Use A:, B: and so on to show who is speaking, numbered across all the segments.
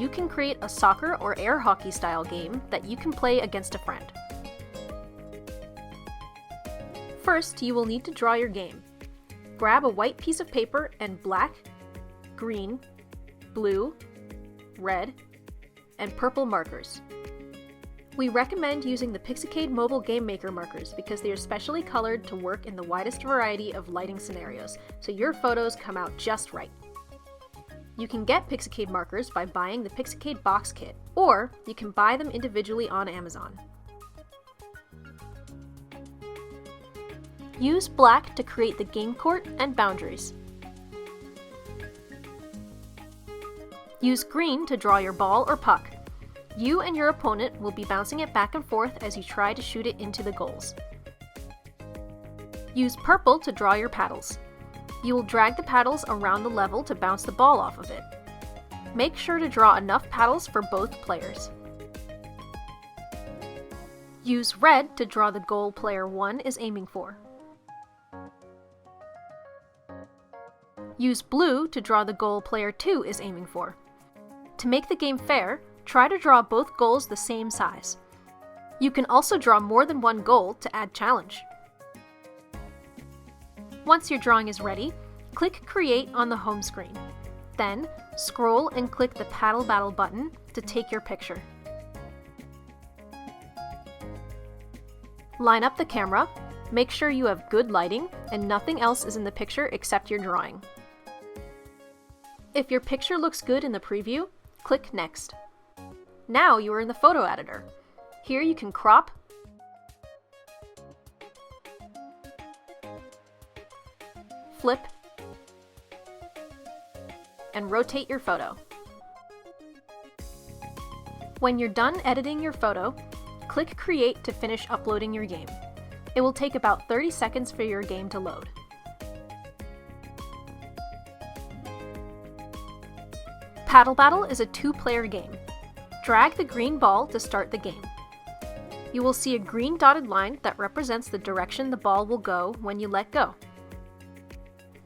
A: you can create a soccer or air hockey style game that you can play against a friend. First, you will need to draw your game. Grab a white piece of paper and black, green, blue, red, and purple markers. We recommend using the Pixicade Mobile Game Maker markers because they are specially colored to work in the widest variety of lighting scenarios, so your photos come out just right. You can get Pixicade markers by buying the Pixicade box kit, or you can buy them individually on Amazon. Use black to create the game court and boundaries. Use green to draw your ball or puck. You and your opponent will be bouncing it back and forth as you try to shoot it into the goals. Use purple to draw your paddles. You will drag the paddles around the level to bounce the ball off of it. Make sure to draw enough paddles for both players. Use red to draw the goal player 1 is aiming for. Use blue to draw the goal player 2 is aiming for. To make the game fair, try to draw both goals the same size. You can also draw more than one goal to add challenge. Once your drawing is ready, click Create on the home screen. Then, scroll and click the Paddle Battle button to take your picture. Line up the camera, make sure you have good lighting, and nothing else is in the picture except your drawing. If your picture looks good in the preview, click Next. Now you are in the photo editor. Here you can crop, flip, and rotate your photo. When you're done editing your photo, click Create to finish uploading your game. It will take about 30 seconds for your game to load. Paddle Battle is a 2-player game. Drag the green ball to start the game. You will see a green dotted line that represents the direction the ball will go when you let go.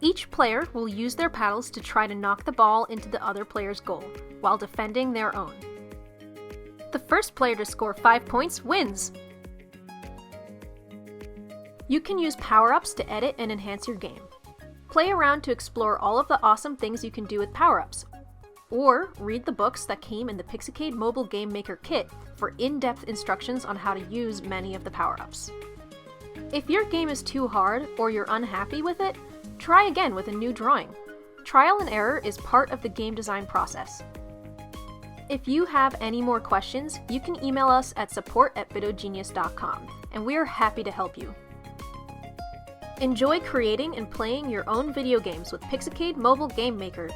A: Each player will use their paddles to try to knock the ball into the other player's goal, while defending their own. The first player to score 5 points wins! You can use power-ups to edit and enhance your game. Play around to explore all of the awesome things you can do with power-ups, or read the books that came in the Pixicade Mobile Game Maker kit for in-depth instructions on how to use many of the power-ups. If your game is too hard or you're unhappy with it, try again with a new drawing. Trial and error is part of the game design process. If you have any more questions, you can email us at support@bitogenius.com, and we are happy to help you. Enjoy creating and playing your own video games with Pixicade Mobile Game Maker.